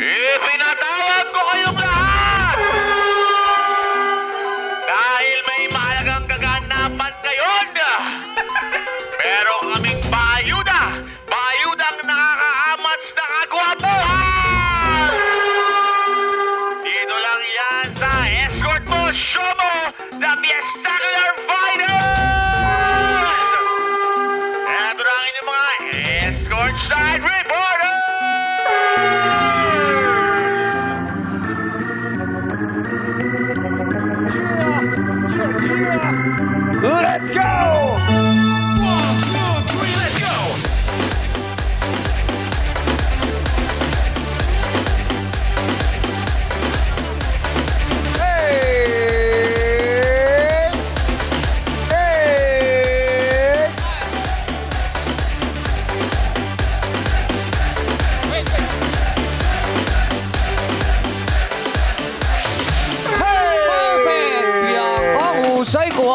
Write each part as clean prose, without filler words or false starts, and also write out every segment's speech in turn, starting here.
Ipinatawag ko kayong lahat! Dahil may mahalagang kaganapan ngayon! Meron kaming bayudang nakakaamats na kagwapuhan! Dito lang yan sa Escort Mo Show Mo, The Fiestacular Finals! Eto na ang inyong mga Escort Side Reporters! Let's go! 1, 2, 3, let's go! Hey! Hey! Ang husay ko.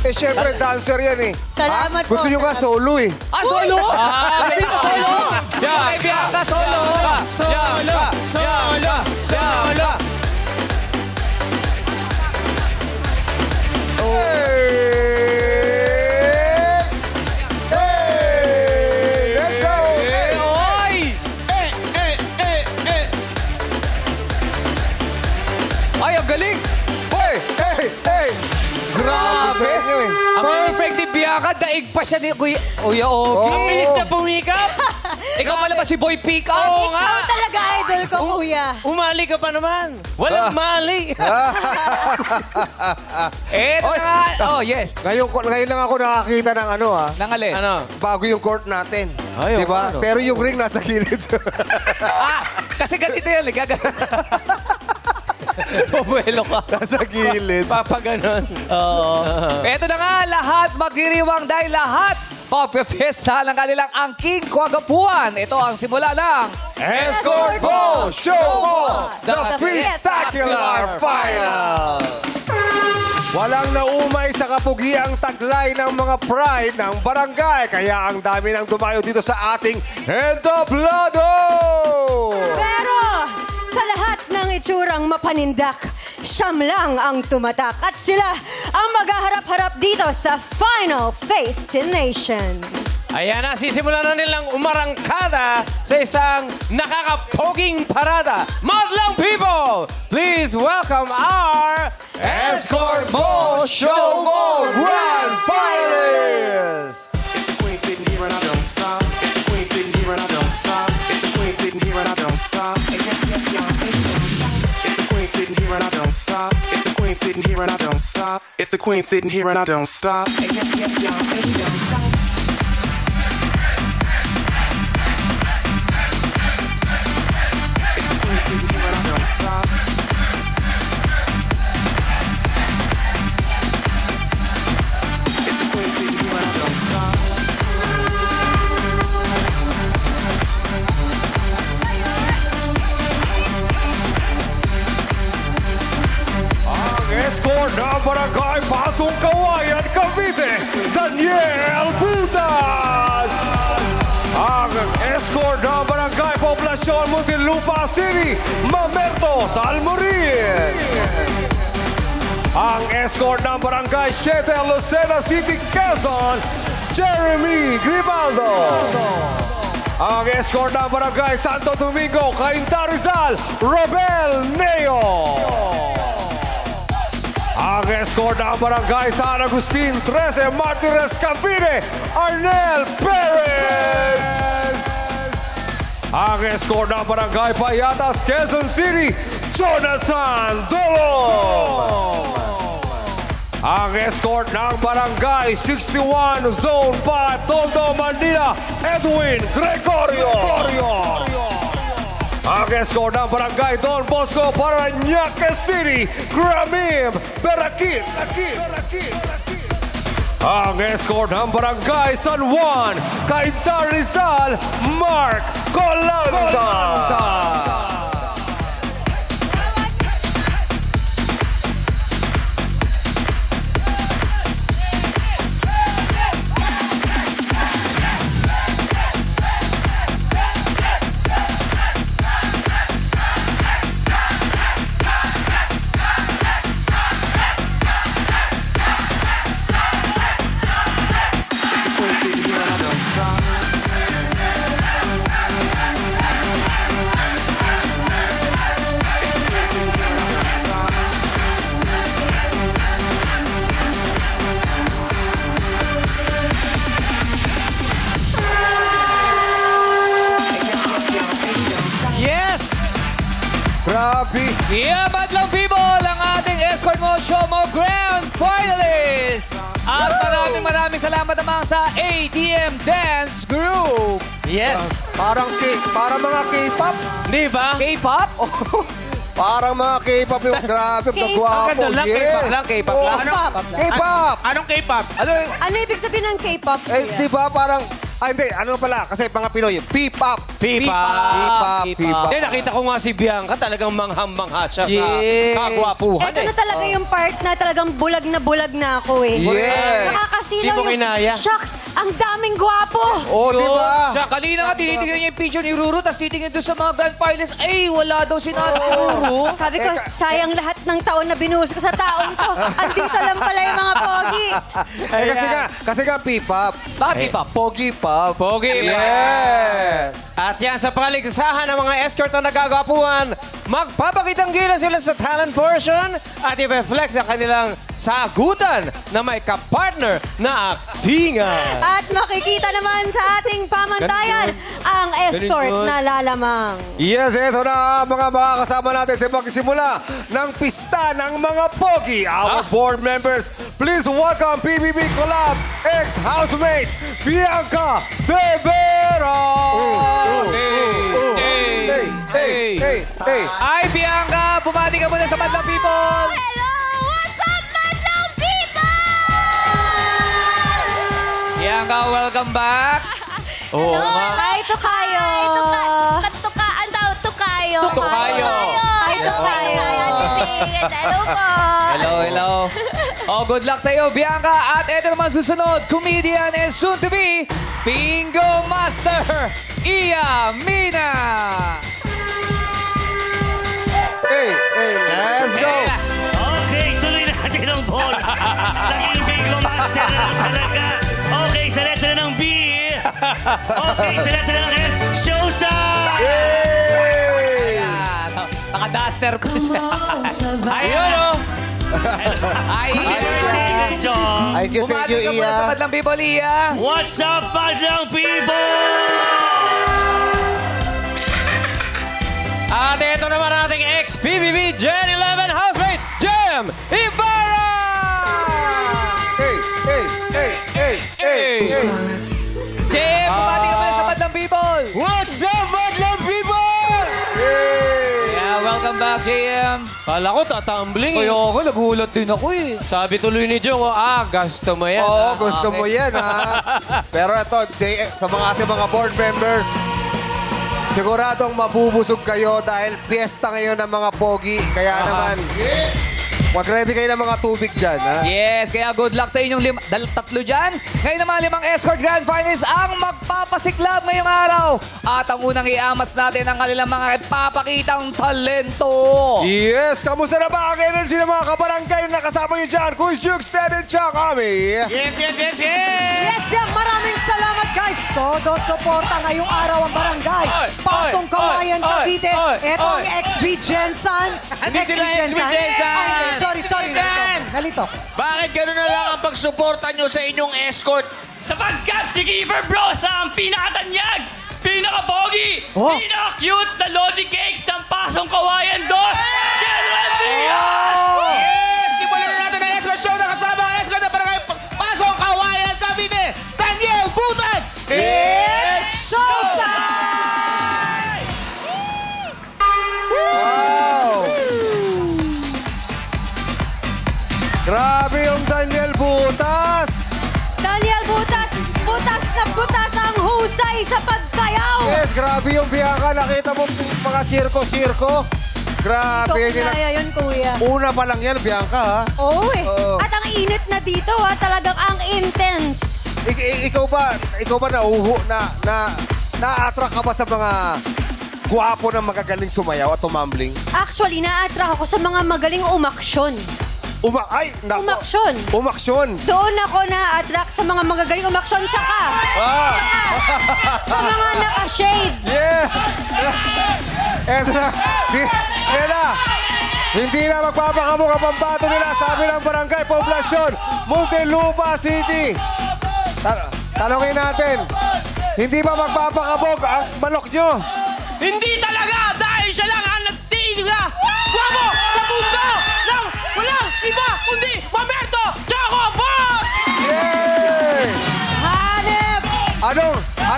Eh, syempre, dancer yan eh. Salamat po. Gusto nyo nga solo eh. Solo? Sabi ko solo? Okay, Bianca, solo. Solo. Solo. Solo. Hey! Hey! Let's go! Oy! Ay, ang galing. Hey! Hey! Hey! Grabe. Sa inyo eh. Ang perfect ni Bianca, daig pa siya ni Kuya Ogie. Ang bilis na pumikap. Ikaw pala ba si Boy Pick Up? Oo nga. Ikaw talaga idol ko, kuya. Umali ka pa naman. Walang mali. Eto Oy. na nga. Oh, yes. Ngayon lang ako nakakita ng ano ah. Nangalin. Ano? Bago yung court natin. Ay, diba? ano? Pero yung ring nasa gilid. Kasi ganito yun. Pumelo ka. nasa gilid. Papaganon. Oo. Eto na nga, lahat magdiriwang dahil lahat magpipesta ng kanilang angking kwagapuan. Ito ang simula ng Escort Mo Show Mo, The Fiestacular Final! Walang naumay sa kapugiang taglay ng mga pride ng barangay. Kaya ang dami nang dumayo dito sa ating Entablado! Pero sa lahat ng itsurang mapanindak, siyam lang ang tumatak. At sila ang maghaharap-harap dito sa Final Face to Nation. Ayan na, sisimulan na nilang umarangkada sa isang nakakapoging parada. Madlang people, please welcome our Escort Mo Show Mo Grand Finalists! If the queen sitting here and I don't stop. If the queen sitting here and I don't stop. If the queen sitting here and I don't stop. If the queen sitting here and I don't stop. If the queen sitting here and I don't stop. If the queen sitting here and I don't stop. If the queen sitting here and I don't stop. If the queen sitting here and I don't stop. Ang escort ng Barangay Pasong Kawayan, Cavite, Daniel Butas! Ang escort ng Barangay Poblasyon Muntinlupa City, Mamerto Salmorin! Ang escort ng Barangay 7 Lucena City, Quezon, Jeremy Grimaldo! Ang escort ng Barangay Santo Domingo, Cainta Rizal, Robel Neo! Ang escort ng Barangay San Agustin 13 Martires Cavite, Arnel Perez! Ang escort ng Barangay Payatas Quezon City, Jonathan Dolong! Ang escort ng Barangay 61 Zone 5 Tondo, Manila, Edwin Gregorio! Ang escort ng Barangay Don Bosco, Parañaque City, Gramim Berakit. Ang escort ng Barangay San Juan, Cainta Rizal, Mark Colanta. Grabe. Yeah, Madlang People, ang ating Escort Mo Show Mo Grand Finalist. At maraming salamat naman sa ADM Dance Group. Yes. Parang mga K-pop. Di ba? K-pop? Parang mga K-pop yung grabe, kagwapo. Ang ganda lang, K-pop lang, K-pop Oo, lang. K-pop. Anong K-pop? Ano? Ano ibig sabihin ng K-pop? Eh, di ba parang, hindi, ano pala, kasi mga Pinoy, P-pop. P-pop. P-pop. Eh, nakita ko nga si Bianca, talagang manghang-mangha siya Yes. sa kagwapuhan. Ito na talaga yung part na talagang bulag na ako eh. Yes. Nakakasilaw Di mo kinaya. Shucks, ang daming gwapo. Oh, di ba? Siya, kanina nga tinitingnan niya yung picture ni Ruru, tapos titingin doon sa mga grand finalists, ay, wala daw si Nati Ruru. Sabi ko, sayang lahat ng taon na binuhos ko sa taong to. Andito lang pala yung mga pogi. Kasi nga P-pop. Bakit pa? Pogi pop. Pogi. Yes. At yan, sa paligsahan ng mga escort na nagagapuan, magpapakitang gila sila sa talent portion at i-reflex ang kanilang sagutan na may kapartner na aktingan. At makikita naman sa ating pamantayan ang escort Ganun. na lalamang. Yes, ito na ang mga makakasama natin sa magsimula ng pista ng mga pogi. Our board members, please welcome PBB Collab ex-housemate Bianca De Vera. Hey. Ay, Bianca, bumati ka muna sa Madlang People. Hello! What's up, Madlang people? Bianca, welcome back. Oo nga. Hi, Tukayo! Katukaan daw, tukayo. Tukayo. Hi, Tukayo! Hello po. Hello. Oh, good luck sa iyo, Bianca. At ito naman susunod, comedian and soon to be Bingo Master, Iya Mina. Hey, let's go. Okay, tuloy natin ang ball. Naging bingo master na lang talaga. Okay, sa letra ng B. Okay, sa letra ng S, showtime! Hey! Ayan. Naka-duster ko siya. Ayun, oh. Ay, Thank you, bumati ka muna Iya. sa Madlang People, Iya. What's up, Madlang people? At ito naman ating ex-PBB Gen 11 housemate, Jem Ibarra! Hey. Jem, bumati ka muna sa Madlang People. What's up, Madlang people? Yeah, welcome back, JM. Kala ko tatumbling eh. Kaya ako, nagulat din ako eh. Sabi tuloy ni Jong, gasto mo yan. Oo, gusto mo yan, ha? Pero ito, sa mga ating mga board members, siguradong mabubusog kayo dahil piyesta ngayon ng mga pogi. Kaya naman, mag-ready kayo ng mga tubig dyan, ha? Yes, kaya good luck sa inyong tatlo dyan. Ngayon naman, 5 escort grand finalists ang magpapasiklab ngayong araw. At ang unang iamats natin ang kanilang mga ipapakitang talento. Yes! Kamusta na ba ang energy ng mga kabarangay na kasama niyo dyan? Kuis Jukes, Ted, and Chuck, Ami. Yes, maraming salamat guys. Todo suporta ngayong araw ang barangay. Pasong Kawayan, Cavite. Ito ang XB Jensen. Hindi sila XB Jensen. Sorry. Nalito. Bakit gano'n na lang ang pagsuporta nyo sa inyong escort? Sapagkat si Giver Bros ang pinakatanyag, pinaka-pogi, Oh. pinaka-cute na Lodi Cakes ng Pasong Kawayan 2, General Diaz! Yes! Simulan na natin ang escort show na kasama ang escort na barangay Pasong Kawayan Cavite, Daniel Butas! It's showtime! Wow! Grabe yung Daniel Butas! Daniel Butas! Butas ang husay sa pagsayaw! Yes, grabe yung Bianca. Nakita mo mga sirko-sirko? Grabe. Hindi na, Kaya yun, kuya. una pa lang yan, Bianca, ha? Oo eh. Oo. At ang init na dito ha, talagang ang intense. Ikaw ba na-attract ka ba sa mga gwapo na magagaling sumayaw at tumambling? Actually, na-attract ako sa mga magaling umaksyon. Umaksyon. Umaksyon. Doon ako na-attract sa mga magagaling umaksyon, tsaka sa mga naka-shades. Yeah! Eto na. Yan na. Hindi na magpapakamukha pambato nila. Sabi ng barangay poblasyon, Muntinlupa City. Tanongin natin, hindi ba magpapakabog ang manok nyo? Hindi talaga dahil siya lang ang nagtiga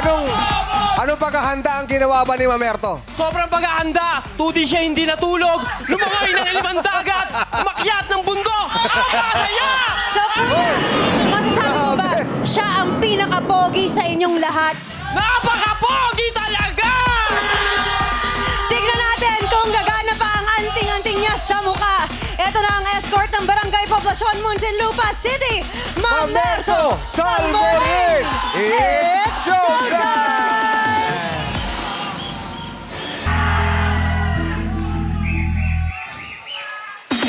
Anong paghahanda ang ginawa ba ni Mamerto? Sobrang paghahanda. 2D siya hindi natulog. Lumangay ng ilimang dagat. Umakyat ng bundok. Napakasaya! So, Kuya, masasabi mo ba, siya ang pinaka-pogi sa inyong lahat? Napaka-pogi talaga! Tignan natin kung gagana pa ang anting-anting niya sa mukha. Ito na ang escort ng Barangay Poblacion, Muntinlupa City, Mamerto Salmorin! It's showtime!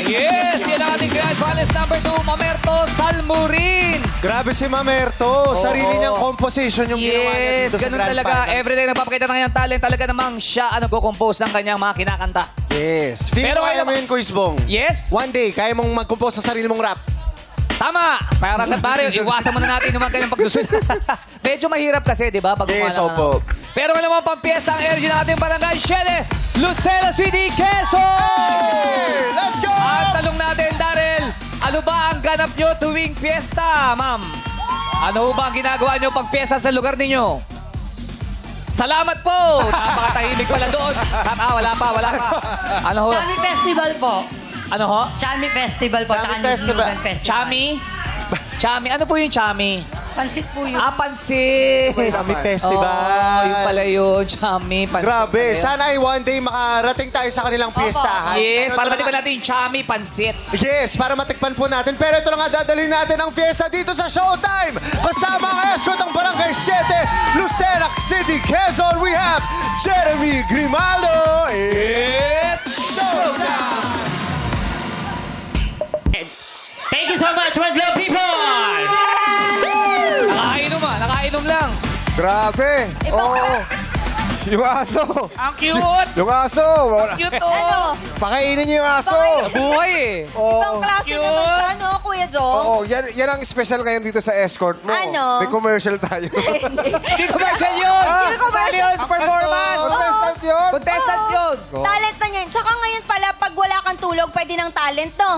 Yes, yan ang ating Grand Finalist number 2, Mamerto Salmorin. Grabe si Mamerto. Sarili niyang composition yung ginawa niya Yes, dito sa ganun Grand talaga. Finals. Everyday nagpapakita ng kanyang talent. Talaga namang siya ang nagko-compose ng kanyang mga kinakanta. Yes. Feel Pero mo kaya ngayon- mo yun, Kuis Bong? Yes? One day, kaya mong mag-compose sa sarili mong rap. Tama! Parang Mario, iwasan muna natin naman kanyang pagsusunod. Medyo mahirap kasi, di ba? Pag Yes, gumawa ng opo. Pero nga naman pampiesta ang energy ng ating barangay, Shede, Lucero City, Quezon! Let's go! At talong natin, Daryl, ano ba ang ganap nyo tuwing fiesta, ma'am? Ano ba ang ginagawa nyo pag fiesta sa lugar ninyo? Salamat po! Napakatahimik pala doon. Wala pa. Ano ho? Chami Festival po. Ano ho? Chami Festival po. Chami Tsaka New Festival. Zealand Festival. Chami? Chami? Ano po yung chami? Pansit po yun. Pansit! Chami Festival. Oh, yung pala yun. Chami, pansit. Grabe. pala yun. Sana ay one day makarating tayo sa kanilang fiestahan. Yes, Pero para ito matikman na- natin yung chami, pansit. Yes, para matikpan po natin. Pero ito na nga, dadalhin natin ang fiesta dito sa Showtime. Kasama ang escort ng Barangay 7, Lucena City, Quezon. We have Jeremy Grimaldo. It's Showtime! Thank you so much, my love people! Nakainom lang. Grabe! Oo. Yung aso. Ang cute! Yung aso. Cute Ano? Pakainin niyo yung aso. Buhay eh. Ibang klase naman sa ano, Kuya Jong? Oo, yan ang special ngayon dito sa escort mo. Ano? May commercial tayo. Hindi commercial yun. Hindi Sali yun, performance. Contestant yun. Contestant yun. Talent na niyan. Tsaka ngayon pala, pag wala kang tulog, pwede ng talent, no?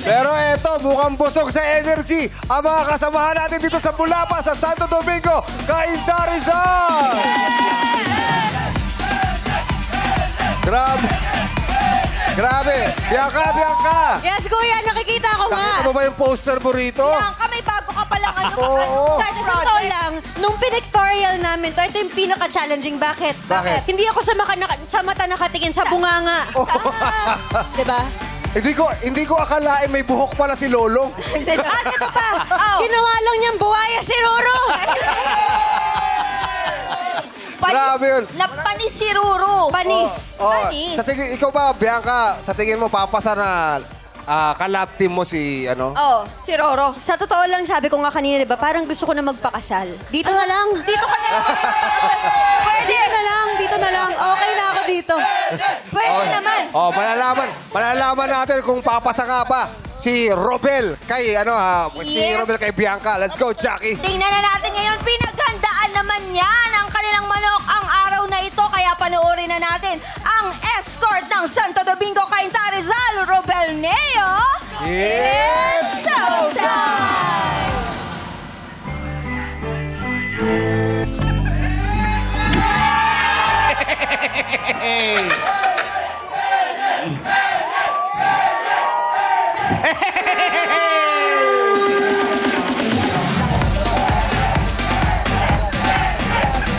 Pero eto, mukhang busog sa energy ang mga kasamahan natin dito sa Bulapa, sa Santo Domingo, Cainta Rizal! Grabe! Grabe! Bianca! Yes, Kuya, nakikita ko nga. Nakita mo ba yung poster mo rito? Bianca, may bago ka palang ano, Oo. Sa totoo lang, nung pinictorial namin to, ito yung pinaka-challenging. Bakit? Bakit? Hindi ako sa mata nakatingin, sa bunganga. Diba? Hindi ko akalain may buhok pala si Lolo. At ito pa, ginawa lang niyang buhaya si Roro. Grabe yun. Napanis si Ruru. Panis. Panis. Sa tingin, ikaw ba, Bianca, sa tingin mo, papasa na kalap team mo si, Oh, si Roro. Sa totoo lang, sabi ko nga kanina, diba, parang gusto ko na magpakasal. Dito na lang. Dito ka na lang. Pwede. Dito na lang. Okay na ako dito. Pwede naman. Oh, malalaman natin kung papasa nga ba si Robel kay, si Yes. Robel kay Bianca. Let's go, Jackie. Tingnan na natin ngayon. Pinaghandaan naman yan ang kanilang manok ang araw na ito. Kaya panoorin na natin ang escort ng Santo Domingo Cainta Rizal, Robel Neo. It's Showtime!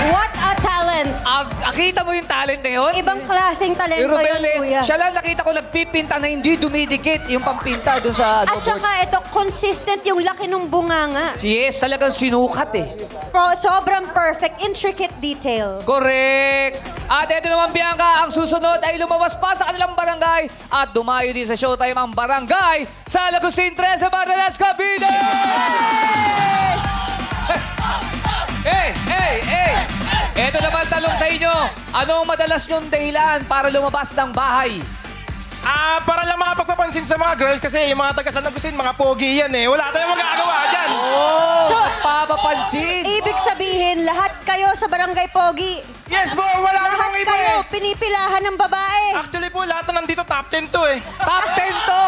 What a talent. Akita mo yung talent na yun? Ibang klaseng talento Yung yun, Robel, Kuya. siya lang nakita ko nagpipinta na hindi dumidikit yung pampinta doon sa At saka ito, consistent yung laki ng bunganga. Yes, talagang sinukat eh. Sobrang perfect, intricate detail. Correct! At ito naman, Bianca, ang susunod ay lumabas pa sa kanilang barangay at dumayo din sa Showtime ang barangay sa Lagustin 13, Bardalas, Cavite! Hey! Ito naman talong sa inyo. Anong madalas nyong dahilan para lumabas ng bahay? Para lang makapagpapansin sa mga girls kasi yung mga taga San Agustin, mga pogi yan eh. Wala tayong magagawa dyan. Oh, So, papapansin. Ibig sabihin, lahat kayo sa Barangay Pogi, Yes po, wala lahat namang iba kayo eh. pinipilahan ng babae. Actually po, lahat na nandito top 10 to eh. Top 10 to.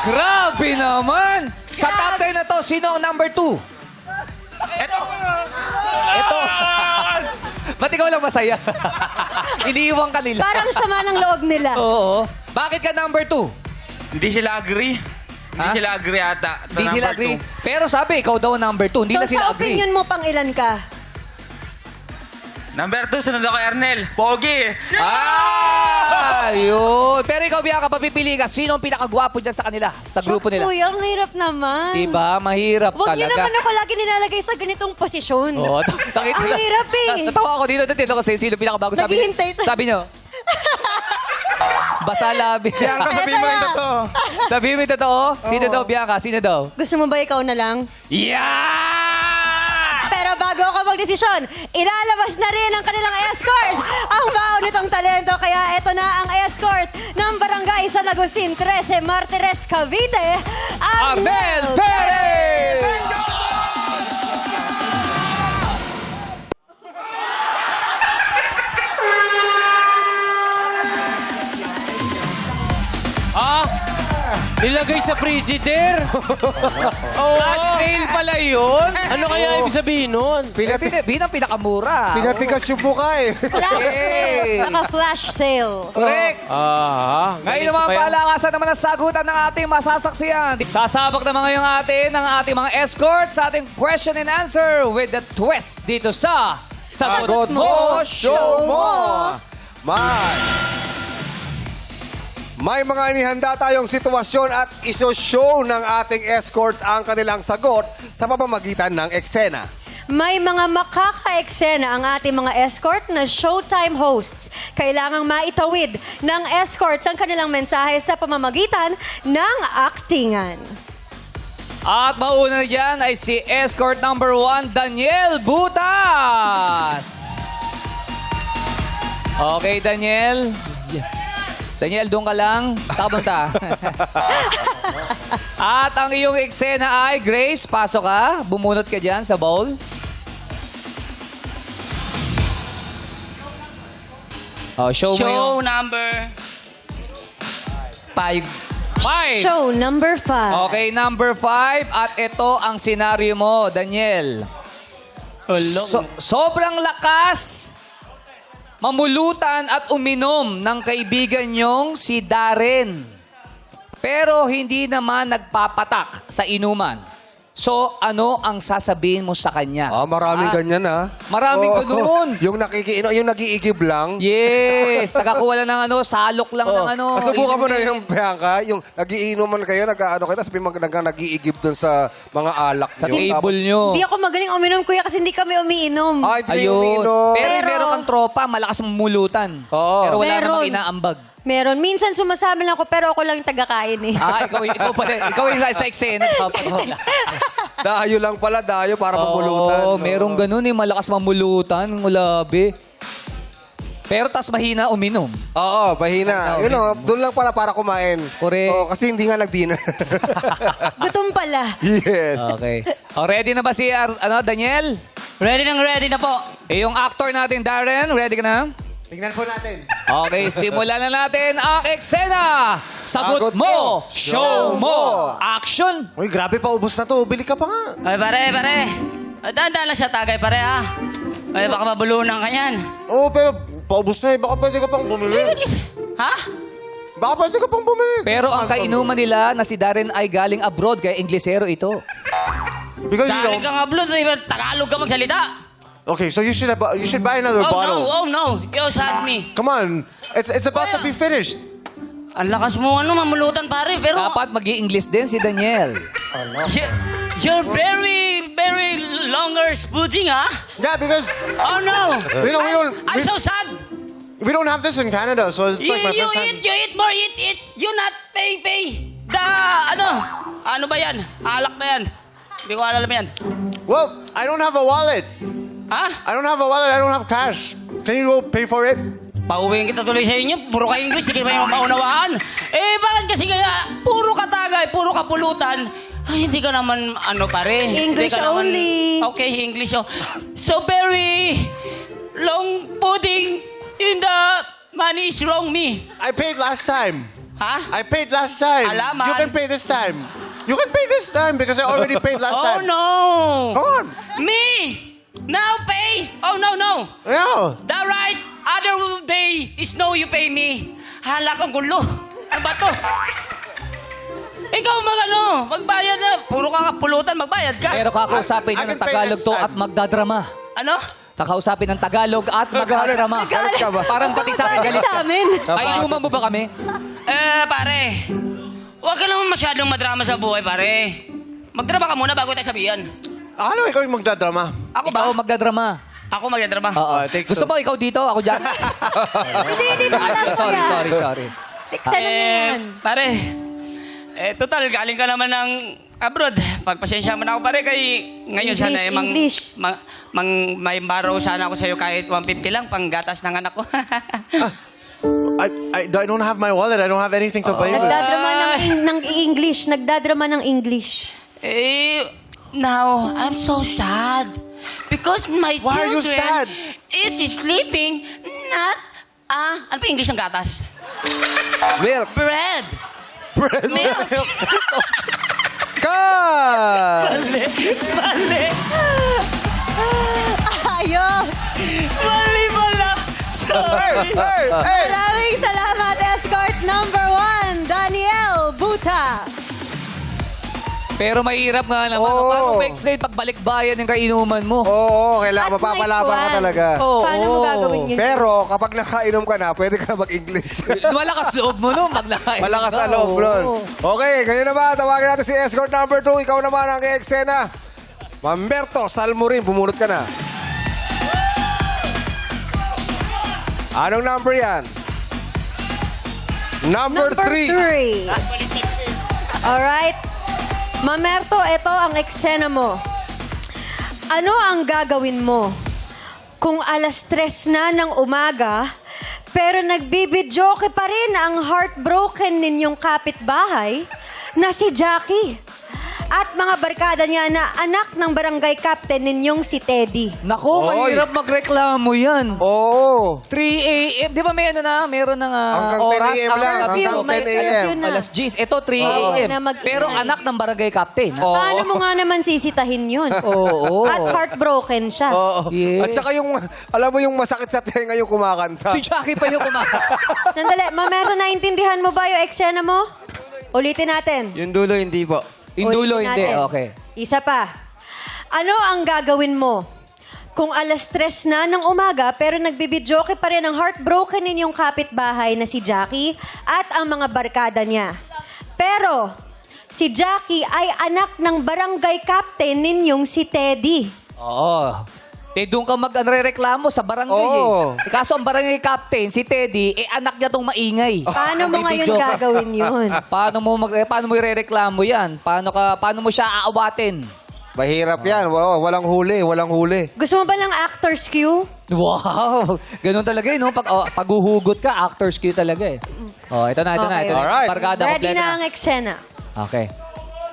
Grabe naman. Sa top 10 na to, sino ang number 2? Ito. Ba't ikaw lang masaya? Iniiwan ka nila. Parang sama ng loob nila. Oo. Bakit ka number 2? Hindi sila agree. Hindi Ha? sila agree ata. sa Hindi number sila agree. two. Pero sabi, ikaw daw ang number 2. Hindi So na sila sa agree. opinion mo, pang ilan ka? Number 2, sunod ako kay Arnel. Pogi. Yun. Pero ikaw, Bianca, papipili ka. Sino ang pinakagwapo dyan sa kanila? Sa grupo Shucks, nila. kuya, ang hirap naman. Diba? Mahirap Huwag niyo talaga. naman ako lagi nilalagay sa ganitong posisyon. Oo, Ang hirap eh. Natawa ako dito kasi sino pinakabago. Naghihintay sa- Sabi nyo. Basa labi. Bianca, sabihin mo yung totoo. Sabihin mo yung totoo? Sino daw, Bianca? Sino daw? Gusto mo ba ikaw na lang? Yeah! Pero bago ako magdesisyon, ilalabas na rin ang kanilang escort. Ang baon nitong talento. Kaya ito na ang escort ng Barangay San Agustin 13 Martires, Cavite, Arnel Perez! Nilagay sa Frigidaire? Flash sale pala yun? Ano kaya ibig sabihin nun? Binang pinakamura. Pinatigas yung mukha eh. Flash sale. Naka-flash sale. Correct. Ngayon naman palakasan naman ang sagutan ng ating masasaksiyan. Sasabak naman ngayong ng ating mga escorts sa ating question and answer with the twist dito sa Sagot Mo, Show Mo. May mga inihanda tayong sitwasyon at iso-show ng ating escorts ang kanilang sagot sa pamamagitan ng eksena. May mga makaka-eksena ang ating mga escort na showtime hosts. Kailangang maitawid ng escorts ang kanilang mensahe sa pamamagitan ng aktingan. At mauna na dyan ay si escort number 1, Daniel Butas. Okay, Daniel. Daniel, doon ka lang. Tabunta. At ang iyong eksena ay, Grace, pasok ka. Bumunot ka dyan sa bowl. Oh, show mo yung... number 5. 5. Show number 5. Okay, number 5. At ito ang senaryo mo, Daniel. Sobrang lakas mamulutan at uminom ng kaibigan niyong si Darren. Pero hindi naman nagpapatak sa inuman. So, ano ang sasabihin mo sa kanya? Maraming ganyan Maraming ganun. Yung yung nag-iigib lang. Yes, nakakuha lang ng salok lang ng Subukan mo na inumin. yung Bianca, yung nagiinuman kayo, nag-ano kayo, tapos nag-iigib dun sa mga alak Sa nyo. table nyo. Hindi ako magaling uminom, kuya, kasi hindi kami umiinom. Ay, hindi Ayun. umiinom. Pero meron kang tropa, malakas mumulutan. Oo. Pero wala Meron. namang inaambag. Meron. Minsan sumasama lang ako, pero ako lang yung tagakain eh. Ikaw pala. Ikaw yung sa eksena. Dayo lang pala, dayo para mamulutan. Oo, merong ganun malakas mamulutan. Ulabi. Pero tas mahina uminom. Oo, mahina. Doon lang pala para kumain. Correct. Oo, kasi hindi nga nag-dinner. Gutom pala. Yes. Okay. Ready na ba si Daniel? Ready na po. Yung actor natin, Darren, ready ka na? Tingnan po natin. Okay, simulan na natin ang eksena. Sagot mo, show mo, action. Uy, grabe pa, ubos na to. Bili ka pa nga. Ay, pare. Dahan-dahan lang siya tagay, pare, ha? Ay, baka mabulunan ka yan. Oo, pero paubos na eh. Baka pwede ka pang bumili. Ha? Baka pwede ka pang bumili. Pero ang kainuman nila na si Darren ay galing abroad, kaya Inglesero ito. Because Galing kang upload, Tagalog ka magsalita. Okay, so you should buy another bottle. Oh no. You had me. Come on. It's about to be finished. Ang lakas mo, mamulutan, pare. Pero Dapat mag-i-English din si Daniel. you're very, very longer spooting, ha? Yeah, because Oh no. we I'm so sad. don't have this in Canada, so it's like my You first time. eat more, eat. You not pay. Ano ba yan? Alak na yan. Hindi ko alam yan. Well, I don't have a wallet. Ha? I don't have a wallet. I don't have cash. Can you go pay for it? Pauwiin kita tuloy sa inyo. Puro ka English, hindi ba yung maunawaan? Bakit kasi kaya puro ka tagay, puro ka pulutan? Ay, hindi ka naman, pare. English Hindi ka naman- only. Okay, English. So very long pudding in the money is wrong me. I paid last time. Ha? I paid last time. Alaman. You can pay this time. You can pay this time because I already paid last Oh, time. no. Come on. Me? Now pay? Oh, no, no. Yeah. The right other day is no you pay me. Hala kang gulo. Ano ba to? Ikaw magbayad na. Puro ka pulutan, magbayad ka. Pero kakausapin I niyo ng can pay Tagalog next to time. at magdadrama. Ano? Kakausapin ng Tagalog at magdadrama. Galit ka ba? Parang pati sa akin galit ka. Amin. Ay, inuman mo ba kami? Pare. Huwag ka naman masyadong madrama sa buhay, pare. Magdrama ka muna bago tayo sabihan. Ano, ikaw yung magdadrama? Ako ba? Ikaw magdadrama. Ako magdrama. Oo. take Gusto two. mo ikaw dito, ako dyan? Hindi mo alam Sorry. Tiksan na yan. Pare. Total, galing ka naman ng abroad. Pagpasensya mo na ako, pare, kay ngayon English, sana English. may borrow sana ako sa'yo kahit 150 lang pang gatas ng anak ko. I don't have my wallet. I don't have anything to pay with. Nagdadrama ng English. Nagdadrama ng English. Now, I'm so sad. Because my Why are you children sad? is sleeping, not, ano pa English ng gatas? Milk. Bread. Milk. God! Mali. Ayaw. Mali pala. Sorry. Hey! Maraming salamat, escort number 1, Daniel Buta. Pero mahirap nga naman. Oo. Paano mo explain pagbalik bayan yung kainuman mo? Oo, kailangan At mapapalaban ka may talaga. Oo. Paano mo gagawin yun? Pero kapag nakainom ka na, pwede ka na mag-English. Malakas loob mo no, maglakain. Malakas na loob nun. Okay, ngayon naman, tawagin natin si escort number 2. Ikaw naman ang eksena. Mamberto Salmurin, pumunot ka na. Anong number yan? Number 3. 3. Alright. Mamerto, ito ang eksena mo. Ano ang gagawin mo kung alas 3 na ng umaga, pero nagbibidyoke pa rin ang heartbroken ninyong kapitbahay na si Jackie at mga barkada niya na anak ng barangay captain ninyong si Teddy? Naku, Oy. mahirap magreklamo yan. Oo. 3 a.m. Di ba may ano na? Meron ng Hanggang 10 oras. a.m. lang. curfew, Hanggang may 10 a.m. curfew na. Alas 10. Ito, 3 Oo. a.m. Na Pero anak ng barangay captain. Oo. Paano mo nga naman sisitahin yun? Oo. At heartbroken siya. Oo. Yes. At saka yung, alam mo yung masakit sa tenga yung kumakanta. Si Jackie pa yung kumakain. Sandali, Mamerto, naintindihan mo ba yung eksena mo? Ulitin natin. Yung dulo, hindi po. Yung dulo, Ulitin hindi. natin. Okay. Isa pa. Ano ang gagawin mo kung alas 3 na ng umaga pero nagbibidyoke pa rin ang heartbroken ninyong kapitbahay na si Jackie at ang mga barkada niya? Pero si Jackie ay anak ng barangay captain ninyong si Teddy. Oo. Doon ka magreklamo sa barangay Oo. eh. Kaso ang barangay captain, si Teddy, anak niya tong maingay. Paano mo ngayon Nagbibidyo ka. gagawin yun? Paano mo irereklamo yan? Paano mo siya aawatin? Mahirap yan. Wow, walang huli. Gusto mo ba ng actor's cue? Wow! Ganun talaga eh, no? Pag uhugot ka, actor's cue talaga eh. Oh, ito na. Okay. Alright. Barkada, Ready kompleto na ang eksena. Okay.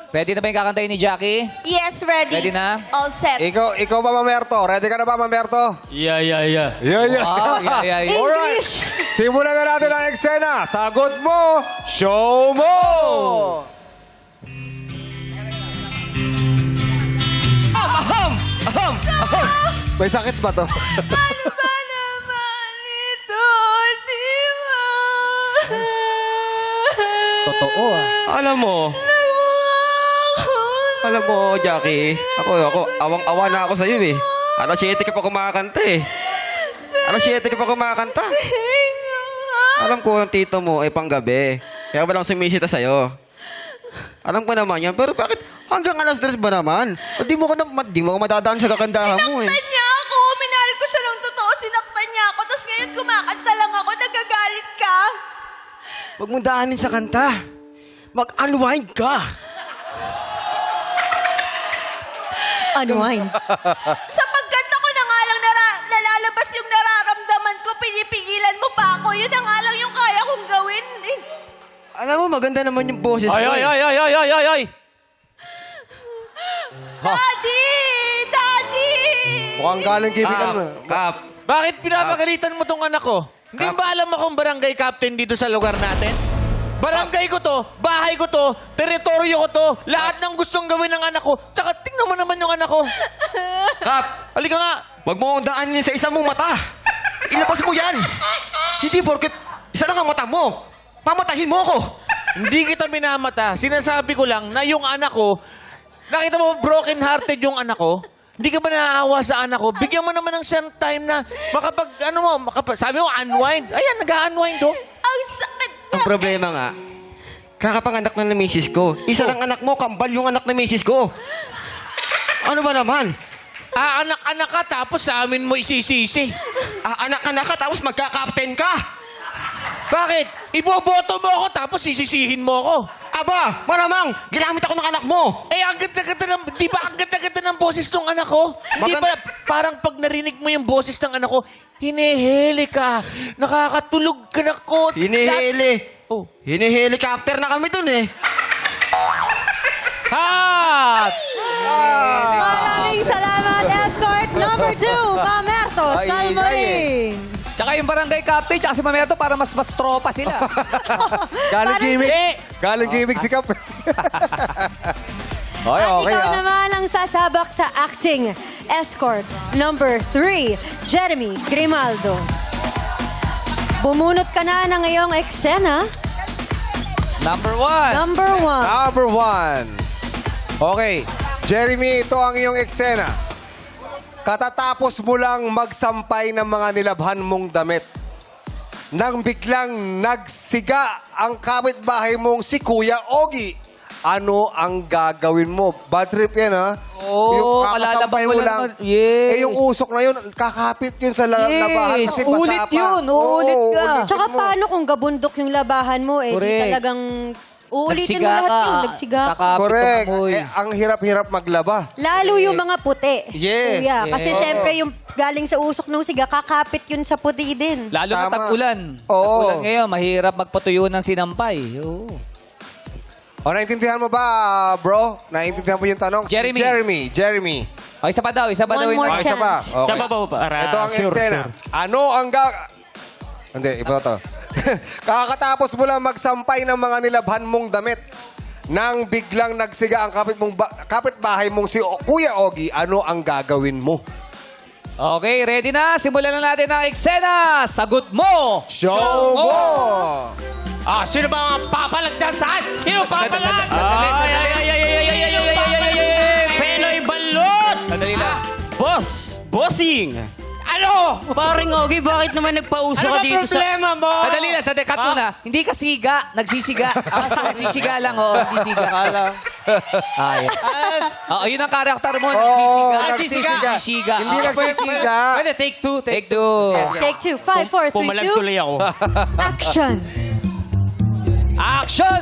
Ready na ba yung kakantayin ni Jackie? Yes, ready. Ready na? All set. Ikaw ba, Mamerto? Ready ka na ba, Mamerto? Yeah. Yeah. Wow, yeah. English! Alright. Simulan na natin ang eksena. Sagot mo, show mo! May sakit ba to? Ano ba naman ito, di ba? Totoo ah. Alam mo, Jackie, ako, awang-awa na ako sa'yo eh. Alas 7 ka pa kumakanta eh. Alas 7 ka pa kumakanta. Alam ko ang tito mo ay panggabi. Kaya walang sumisita sa'yo. Alam ko naman yan, pero bakit hanggang alas 3 ba naman? Di mo ko madadaan sa kakandahan mo eh. Sinaktan niya ako. Minahal ko siya ng totoo. Sinaktan niya ako. Tapos ngayon kumakanta lang ako. Nagagalit ka. Huwag mong daanin sa kanta. Mag-unwind ka. Unwind. Sa pagkanta ko na nga lang nalalabas yung nararamdaman ko. Pinipigilan mo pa ako. Yun na nga lang yung kaya kong gawin. Eh. Alam mo, maganda naman yung boses ko. Ay! Daddy! Daddy! Mukhang galing kaibigan mo. Kap. Bakit pinapagalitan mo tong anak ko? Hindi ba alam mo kung barangay captain dito sa lugar natin? Barangay ko to, bahay ko to, teritoryo ko to, lahat ng gustong gawin ng anak ko. Tsaka tingnan mo naman yung anak ko. Kap, Halika nga. wag mo akong daanin sa isang mong mata. Ilabas mo yan. Hindi porket isa lang ang mata mo. Pamatahin mo ako. Hindi kita minamata. Sinasabi ko lang na yung anak ko, nakita mo broken-hearted yung anak ko? Hindi ka ba naaawa sa anak ko? Bigyan mo naman ng siyang time na sabi mo, unwind. Ayan, nag-unwind, oh. Ang sakit Ang problema nga, kakapanganak na ng misis ko. Isa lang anak mo, kambal yung anak na misis ko. Ano ba naman? Anak-anak ka, tapos sa amin mo isisisi. Anak-anak ka, tapos magka-captain ka. Bakit? Iboboto mo ako, tapos sisisihin mo ako. Aba, maramang, ginamit ako ng anak mo. Eh, ang ganda-ganda ng, di ba ang ganda-ganda ng boses ng anak ko? Di ba parang pag narinig mo yung boses ng anak ko, hinihili ka, nakakatulog ka na ko. Hinihili. Oh. Hini-helicopter na kami dun eh. Cut! Maraming salamat, escort number 2, Mamerto Salmarin. Tsaka yung barangay captain, tsaka si Mamerto para mas tropa sila. Galing gimmick. Galing gimmick si Kap. Oy, At okay ikaw ah. naman ang sasabak sa acting escort number 3, Jeremy Grimaldo. Bumunot ka na ng iyong eksena. Number 1. Number 1. Number 1. Okay. Jeremy, ito ang iyong eksena. Katatapos mo lang magsampay ng mga nilabhan mong damit. Nang biglang nagsiga ang kapitbahay mong si Kuya Ogie. Ano ang gagawin mo? Bad trip yan, ha? Oo, kakasampay kalalabang mo lang. Yes. Eh, yung usok na yun, kakapit yun sa labahan. Yes, Kasi basa ulit pa. yun, uulit Oo, ka. ulitin Tsaka mo. paano kung gabundok yung labahan mo eh? Di Correct. talagang uulitin mo Nagsiga lahat ka. yun. Nagsiga ka. Kakapit Correct. ang amoy. Eh, ang hirap-hirap maglaba. Lalo yung mga puti. Yes. Kuya. Kasi Yes. syempre yung galing sa usok ng siga, kakapit yun sa puti din. Lalo na Tama. tag-ulan. Oo. Tag-ulan ngayon, mahirap magpatuyo ng sinampay. Oo. O, naintindihan mo ba, bro? Naintindihan mo yung tanong? Si Jeremy. Jeremy. O, isa pa daw One yun. more O, isa pa. chance. Okay. Tama ba para? Ito ang eksena. Ano ang Hindi, iba to. Kakatapos mo lang magsampay ng mga nilabhan mong damit. Nang biglang nagsiga ang kapitbahay mong si Kuya Ogie, ano ang gagawin mo? Okay, ready na? Simulan na natin ang eksena. Sagot mo! Show mo! Sino ba ang papalag dyan? Saan? Sino papalag? Penoy Balot! Sandali lang. Bossing! Ano? Paring Ogie, bakit naman nagpauso Ano ka ba dito sa... problema mo? Sandali lang, sandali. Cut muna. Hindi ka siga, nagsisiga. Nagsisiga lang, oo. Hindi siga. Ayun. Yun ang karakter mo, Oo, nagsisiga. nagsisiga. Hindi Oo. nagsisiga. Pwede, take two. Take two. Take 2. 5, 4, 3, Pumalag 2. tuloy ako. Action! Action!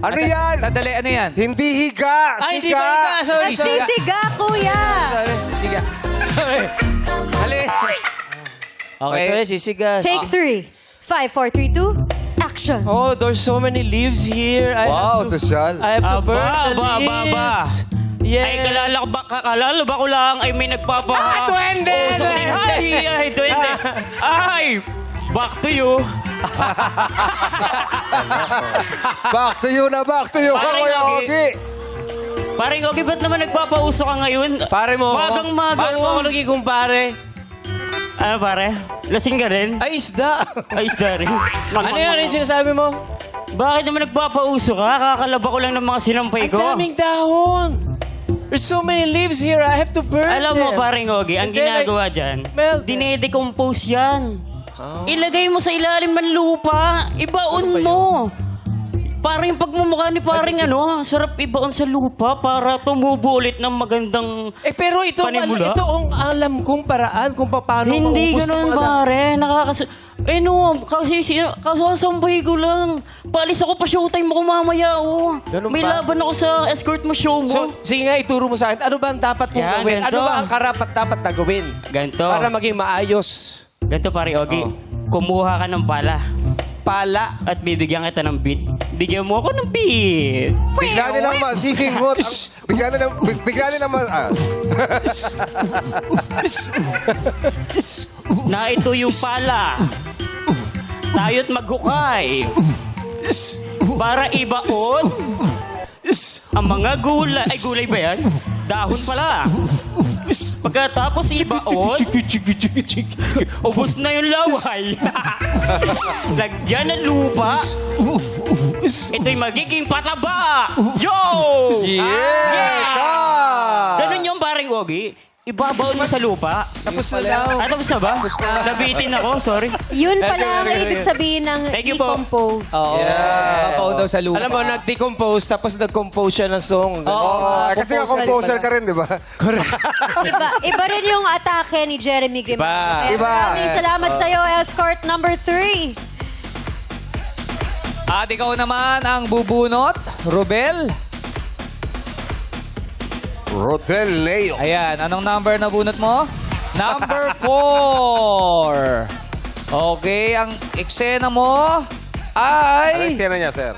Ano yan? Sandali, ano yan? Hindi higa. Ay, hindi Siga. ba higa? Sorry. Nagsisiga, kuya! Siga. Hali. Okay. Ito, sisigas. Take 3. 5, 4, 3, 2. Action! Oh, there's so many leaves here. Wow, social. I have to burn the Aba. leaves. Yeah. Ay, kalala ba ko lang ay may nagpapaha. duwende! Usok din. Ay, duwende. Ay, back to you. Back to you na, back to you, Parang Kuya Ogie. Ogie. Paring Ogie, ba't naman nagpapauso ka ngayon? Pare mo ako. Magang-maga. Paano mo ako naging kumpare? Ano pare? Lasing ka rin? Ay, isda. Ay, isda rin. Ano yan yung sinasabi mo? Bakit naman nagpapauso ka? Kakalaba ko lang ng mga sinampay Ang ko. daming dahon. There's so many leaves here. I have to burn Alam mo, them. paring Ogie, ang And then ginagawa dyan, melt them. dinedecompose yan. Ilagay mo sa ilalim ng lupa. Ibaon mo. Parang yung pagmumukha ni paring sarap ibaon sa lupa para tumubo ulit ng magandang Pero ito panimula. ang alam kong paraan kung paano Hindi maubos ganun, ng mga pare. Kasi kasasampay ko lang. Paalis ako pa showtime mo mamaya, oh. Ganun May ba? laban ako sa escort mo show mo. So, sige nga, ituro mo sa akin. Ano ba ang dapat kong Yan, gawin? ganito. Ano ba ang dapat na gawin? Ganito. Para maging maayos. Ganito, pare Ogie. Kumuha ka ng pala. Pala. At bibigyan kita ng beat. Bigyan mo ako ng beat. Bigla nilang masisinghot. Bigla nilang Na ito yung pala. Tayo't maghukay. para ibaon ang mga gulay. Ay, gulay ba yan? Dahon pala. Pagkatapos ibaon, ubos na yung laway. Lagyan ng lupa. Ito'y magiging pataba. Yo! Ganun yung paring Ogie. Ibabaon mo sa lupa. Tapos na daw. Tapos na ba? Nabitin ako, sorry. Yun pala ang ibig sabihin ng Thank you po. decompose. Oo. Papaon daw sa lupa. Alam mo, nag-decompose, tapos nag-compose siya ng song. Kasi nga composer ka rin, di ba? Iba rin yung atake ni Jeremy Grimaldo. Kaya Iba. maraming salamat sa'yo, escort number 3. At ikaw naman ang bubunot, Rubel. Rodel Leo. Ayan, anong number na bunot mo? Number 4. Okay, ang eksena mo Ano ay... yung eksena niya, sir?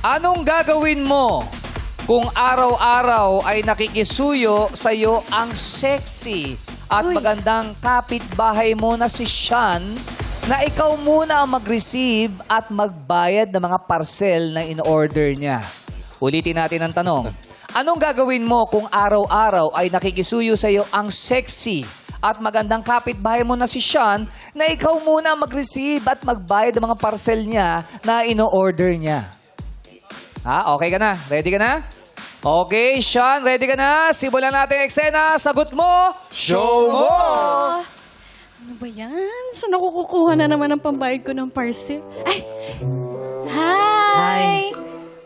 Anong gagawin mo kung araw-araw ay nakikisuyo sa'yo ang sexy at magandang kapitbahay mo na si Sean na ikaw muna ang mag-receive at magbayad ng mga parcel na in-order niya? Ulitin natin ang tanong. Anong gagawin mo kung araw-araw ay nakikisuyo sa'yo ang sexy at magandang kapitbahay mo na si Sean na ikaw muna mag-receive at magbayad ng mga parcel niya na ino-order niya? Ha? Okay ka na? Ready ka na? Okay, Sean, ready ka na? Simulan natin ang eksena. Sagot mo, show mo! Ano ba yan? Saan ako kukuha na naman ang pambayad ko ng parcel? Ay! Hi!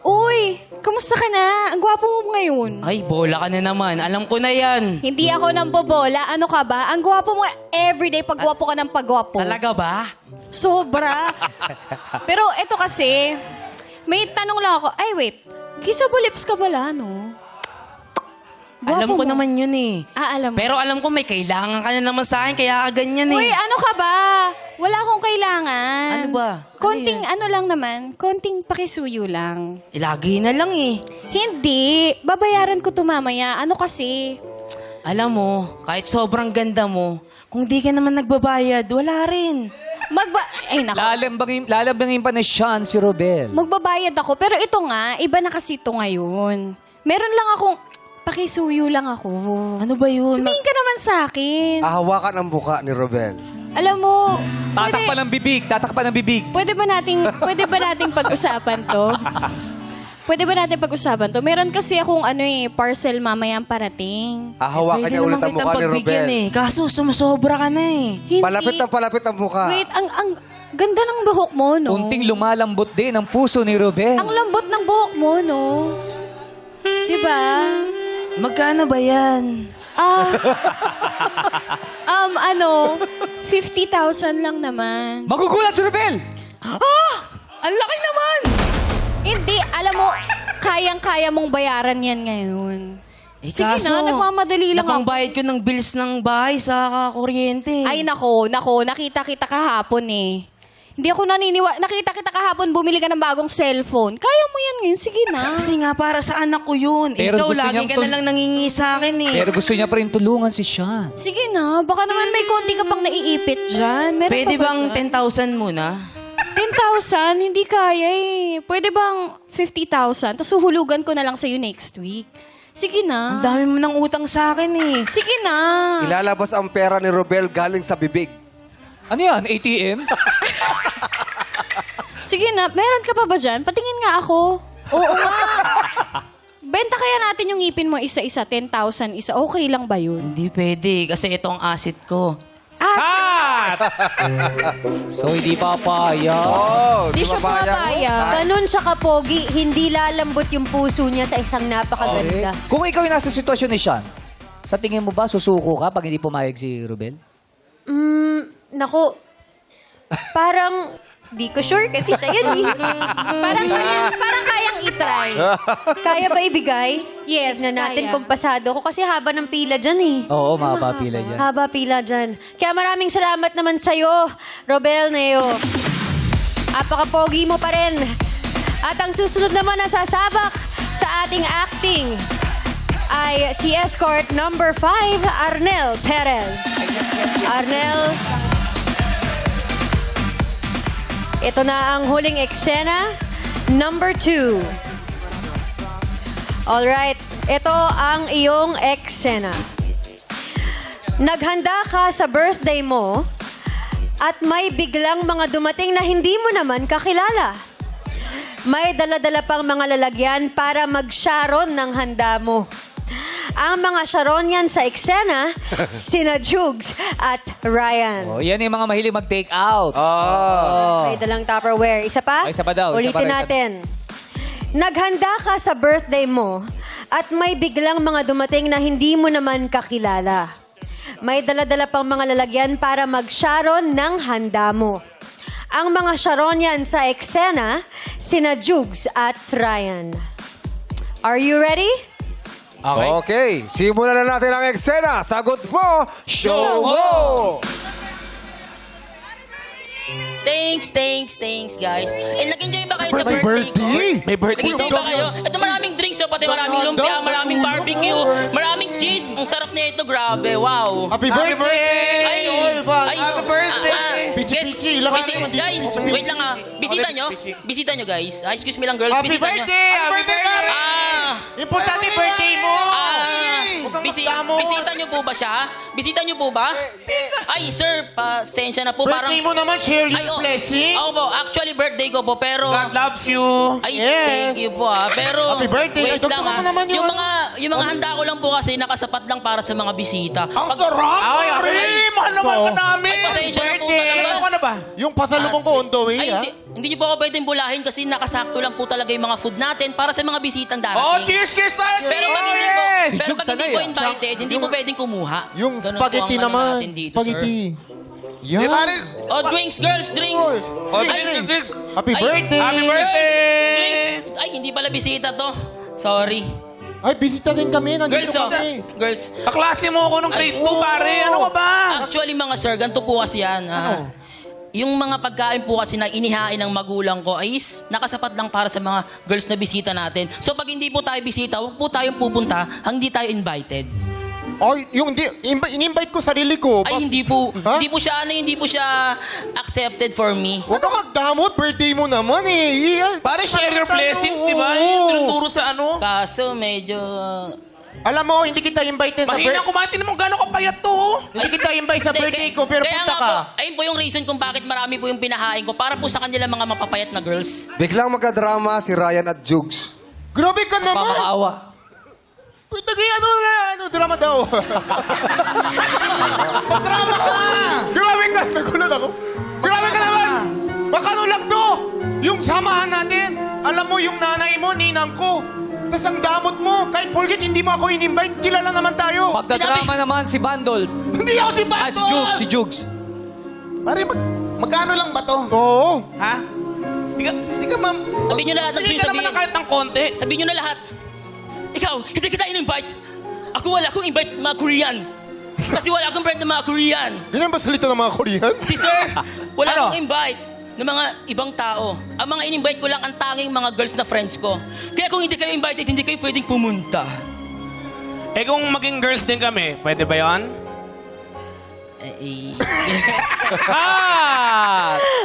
Uy! Kamusta ka na? Ang gwapo mo ngayon. Ay, bola ka na naman. Alam ko na yan. Hindi ako nang bobola. Ano ka ba? Ang gwapo mo everyday. Pagwapo ka ng pagwapo. Talaga ba? Sobra. Pero eto kasi, may tanong lang ako. Ay, wait. Kissable lips ka pala, no? Gwapo Alam ko mo. naman yun eh. Alam mo. Pero alam ko may kailangan ka na naman sa akin, kaya ka ganyan eh. Uy, ano ka ba? Wala akong kailangan. Ano ba? Konting ano lang naman. Konting pakisuyo lang. Lagi na lang eh. Hindi. Babayaran ko to mamaya. Ano kasi? Alam mo, kahit sobrang ganda mo, kung di ka naman nagbabayad, wala rin. Ay, nako. Lalambangin pa ni Sean si Robel. Magbabayad ako. Pero ito nga, iba na kasi ito ngayon. Meron lang akong... Pakisuyo lang ako. Ano ba yun? Tumingin ka naman sa akin. Hawakan ang buka ni Robel. Alam mo, Tatakpan ng bibig, tatakpan ng bibig. pwede ba nating pag-usapan to? Pwede ba natin pag-usapan to? Meron kasi akong parcel mamaya ang parating. Hawakan niya ulit ang kitang buka ni pagbigyan Robel. eh. Kaso, sumusobra ka na eh. Hindi. Palapit ang buka. Wait, ang ganda ng buhok mo, no? Unting lumalambot din ang puso ni Robel. Ang lambot ng buhok mo, no? Diba? Magkano ba yan? 50,000 lang naman. Magugulat si Robel! Ang laki naman! Hindi, alam mo, kayang-kaya mong bayaran yan ngayon. Eh, Sige kaso, na, nagmamadali lang ako. napangbayad ko ng bills ng bahay sa kuryente. Ay, nako, nakita kita kahapon eh. Hindi ako nakita kita kahapon, bumili ka ng bagong cellphone. Kaya mo yan ngayon, sige na. Kasi nga, para sa anak ko yun. Pero Ikaw, gusto lagi niyang ka na lang nangingi sa akin eh. Pero gusto niya pa rin tulungan si Sean. Sige na, baka naman may konti ka pang naiipit dyan. Meron Pwede pa ba bang dyan? 10,000 muna? 10,000? Hindi kaya eh. Pwede bang 50,000? Tapos huhulugan ko na lang sa'yo next week. Sige na. Ang dami mo ng utang sa akin eh. Sige na. Ilalabas ang pera ni Robel galing sa bibig. Ano yan? ATM? Sige na. Meron ka pa ba dyan? Patingin nga ako. Oo nga. Benta kaya natin yung ngipin mo isa-isa, 10,000 isa. Okay lang ba yun? Hindi pwede, kasi ito ang asset ko. So, hindi papayag. Hindi siya papayag. Ganun siya kapogi, hindi lalambot yung puso niya sa isang napakaganda. Kung ikaw yung nasa sitwasyon ni Sean, sa tingin mo ba susuko ka pag hindi pumayag si Robel? Naku, parang, di ko sure kasi siya yan eh. Parang kayang itry. Kaya ba ibigay? Yes, Tignan natin kaya. kung pasado ko kasi haba ng pila dyan eh. Oo, mapapila dyan. Haba pila dyan. Kaya maraming salamat naman sa'yo, Robel Neo. Apakapogi mo pa rin. At ang susunod naman na sasabak sa ating acting ay si escort number 5, Arnel Perez. Arnel, Ito na ang huling eksena, number 2. Alright, ito ang iyong eksena. Naghanda ka sa birthday mo at may biglang mga dumating na hindi mo naman kakilala. May dala-dala pang mga lalagyan para mag-sharon ng handa mo. Ang mga sharon yan sa eksena, sina Jugs at Ryan. Oh, yan yung mga mahilig mag-take out. May dalang Tupperware. Isa pa? Ay, isa pa daw. Isa pa Ulitin rin. natin. Naghanda ka sa birthday mo at may biglang mga dumating na hindi mo naman kakilala. May dala-dala pang mga lalagyan para mag-sharon ng handa mo. Ang mga sharon yan sa eksena, sina Jugs at Ryan. Are you ready? Okay, simulan na natin ang eksena. Sagot mo, show mo! Thanks, guys. And nag-enjoy ba kayo sa birthday ko? May birthday? Nag-enjoy ba kayo? Ito maraming drinks, pati maraming lumpia, maraming barbecue, maraming cheese. Ang sarap niya ito, grabe. Wow. Happy birthday! Happy birthday! Pichi, guys, wait lang Bisita nyo, guys. Excuse me lang, girls. Happy Bisita nyo. birthday! Happy birthday! Importante birthday mo! Bisita nyo po ba siya? Bisita nyo po ba? Ay, sir, pasensya na po. Birthday mo naman, share Ay, your blessing. Oo po, actually birthday ko po, pero... God loves you. Ay, Yes. thank you po Pero, Happy birthday. wait Dagdagan lang mo naman yun. Yung mga handa ko lang po kasi nakasapat lang para sa mga bisita. Ang sarap! Ay, mahal naman ka namin. Ay, pasensya na po Birthday. talaga. Ano ka na ba? Yung pasalubong ko on the way, Ay, ha? hindi niyo po ako pwedeng bulahin kasi nakasakto lang po talaga yung mga food natin para sa mga bisitang Oh, darating. cheers tayo! Pero pag hindi po, Cheers! pero pag hindi po invited, hindi po pwedeng kumuha. Yung Ganun spaghetti po ang ano naman. natin dito, Spaghetti. Di Yan. ba rin? Oh, drinks, girls, drinks. Drinks. Happy Ay, birthday! Happy birthday! Girls, drinks. Ay, hindi pala bisita to. Sorry. Ay, bisita din kami. Nandito Girls, oh. kami. Girls. Kaklase mo ako nung grade 2, pare. Ano ka ba? Actually, mga sir, ganito po kasi yan. Yung mga pagkain po kasi na inihain ng magulang ko ay nakasapat lang para sa mga girls na bisita natin. So pag hindi po tayo bisita, huwag po tayong pupunta hang hindi tayo invited. Ay, yung in-invite ko sarili ko. Ay, hindi po. Ha? Hindi po siya accepted for me. Huwag ka magdamot. Birthday mo naman eh. Pare, share your blessings, di ba? Yung tinuturo sa ano. Kaso medyo... Alam mo, hindi kita invite sa Mahina kumain mo gano'ng kapayat to. Hindi kita invite sa Hindi, birthday ko, pero kaya punta nga ka. Po, ayun po yung reason kung bakit marami po yung pinahain ko para po sa kanila mga mapapayat na girls. Biglang magka-drama si Ryan at Jugs. Grabe ka naman. Papakaawa. Tagay drama daw. Drama ka! Grabe ka, nagulat ako. Grabe ka naman! Baka lang to! Yung samahan natin, alam mo yung nanay mo, ninang ko. Tapos ang damot mo, kahit Polgit hindi mo ako in-invite, kilala naman tayo. Magdadrama naman si Bandol. Hindi ako si Bato! Si Jugs. Pare, magkano lang ba to? Oo. Ha? Di ka ma'am. Sabihin nyo na lahat ng Hindi ka naman sabihin. kahit ng konti. Sabihin nyo na lahat. Ikaw, hindi kita in-invite. Ako wala akong invite mga Korean. Kasi wala akong friend ng mga Korean. Ganyan ba salita ng mga Korean? Si sir, wala Ano? akong invite ng mga ibang tao. Ang mga in-invite ko lang ang tanging mga girls na friends ko. Kaya kung hindi kayo invited, hindi kayo pwedeng pumunta. Eh kung maging girls din kami, pwede ba yon?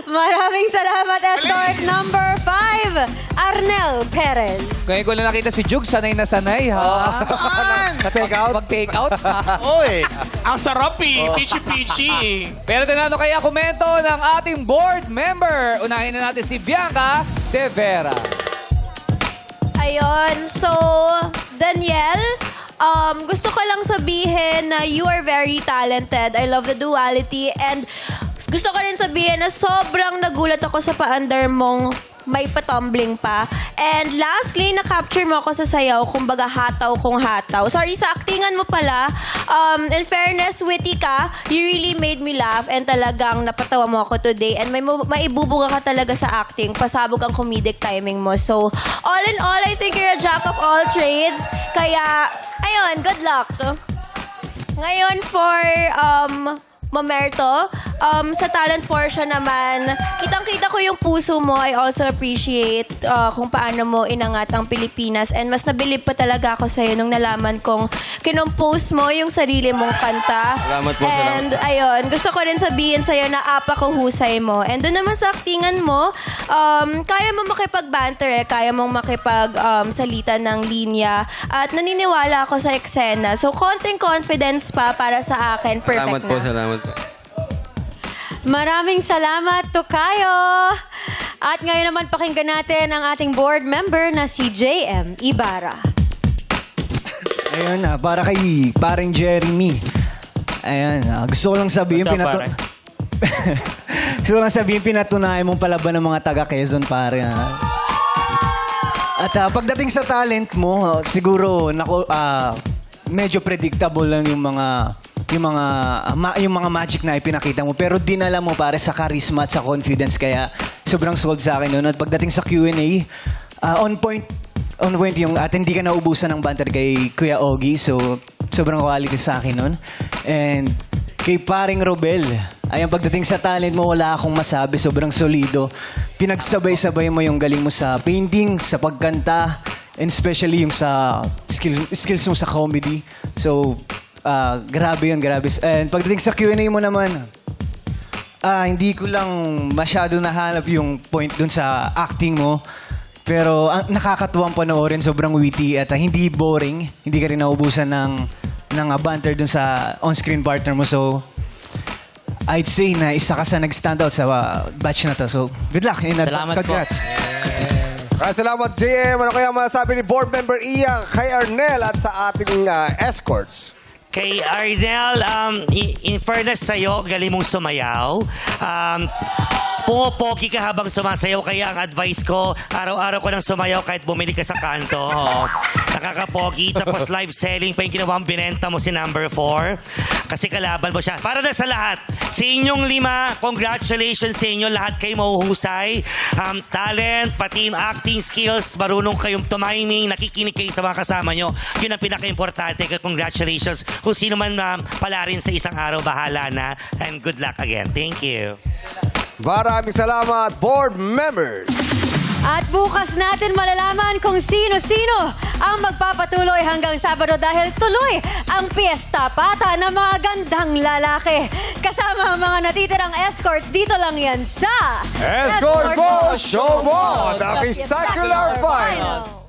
Maraming salamat, escort number 5, Arnel Perez. Ngayon ko lang nakita si Jugs, sanay na sanay, ha? Saan? Na-take out? Mag-take out, ha? Oy, ang sarap eh. Pichi-pichi. Pero ano kaya komento ng ating board member? Unahin na natin si Bianca De Vera. Ayun, so, Danielle, gusto ko lang sabihin na you are very talented. I love the duality. And gusto ko rin sabihin na sobrang nagulat ako sa paandar mong may patumbling pa. And lastly, na-capture mo ako sa sayaw, kumbaga hataw kung hataw. Sorry, sa actingan mo pala. In fairness, witty ka. You really made me laugh and talagang napatawa mo ako today. And may maibubuga ka talaga sa acting. Pasabog ang comedic timing mo. So, all in all, I think you're a jack of all trades. Kaya, ayun, good luck. Ngayon for Mamerto, Sa talent portion naman, kitang-kita ko yung puso mo. I also appreciate kung paano mo inangat ang Pilipinas. And mas nabilib pa talaga ako sa'yo nung nalaman kong kinompose mo yung sarili mong kanta. Salamat po, And ayun, gusto ko rin sabihin sa'yo na apakahusay mo. And doon naman sa aktingan mo, kaya mo makipag-banter kaya mong makipag-salita ng linya. At naniniwala ako sa eksena. So, konting confidence pa para sa akin. Perfect Salamat na. po, salamat po. Maraming salamat, Tokayo! At ngayon naman pakinggan natin ang ating board member na si JM Ibarra. Ayun na, para kay paring Jeremy. Ayan, gusto ko lang sabihin, gusto ko lang sabihin, pinatunayan mong palaban ng mga taga Quezon, pare. At pagdating sa talent mo, siguro, medyo predictable lang yung mga magic na ipinakita mo. Pero dinala mo pare sa charisma at sa confidence. Kaya sobrang sold sa akin nun. At pagdating sa Q&A, on point yung at hindi ka naubusan ng banter kay Kuya Ogie. So, sobrang quality sa akin nun. And kay paring Robel, ayan, pagdating sa talent mo, wala akong masabi. Sobrang solido. Pinagsabay-sabay mo yung galing mo sa painting, sa pagkanta, and especially yung sa skills mo sa comedy. So, grabe yun, grabe. And pagdating sa Q&A mo naman, hindi ko lang masyado nahanap yung point dun sa acting mo. Pero nakakatuwang panoorin, sobrang witty at hindi boring. Hindi ka rin naubusan ng banter dun sa on-screen partner mo. So, I'd say na isa ka sa nag-stand out sa batch na to. So, good luck and congrats. Salamat, JM. Ano kaya masasabi ni board member Ian kay Arnel at sa ating escorts? Kay Arnel, in fairness sa'yo, galing mong sumayaw. Pumopogi ka habang sumasayaw, kaya ang advice ko, araw-araw ko nang sumayaw kahit bumili ka sa kanto. Oo. Nakakapogi, tapos live selling pa yung ginawang binenta mo si number 4. Kasi kalaban mo siya. Para na sa lahat, sa inyong 5, congratulations sa inyo. Lahat kayo mahuhusay. Talent, pati yung acting skills, marunong kayong tumiming, nakikinig kayo sa mga kasama nyo. Yun ang pinaka-importante. Congratulations. Kung sino man pala rin sa isang araw, bahala na. And good luck again. Thank you. Maraming salamat, board members. At bukas natin malalaman kung sino-sino ang magpapatuloy hanggang Sabado dahil tuloy ang piyesta pata ng mga gandang lalaki. Kasama ang mga natitirang escorts, dito lang yan sa Escort Boss Show Mo, the Spectacular Finals.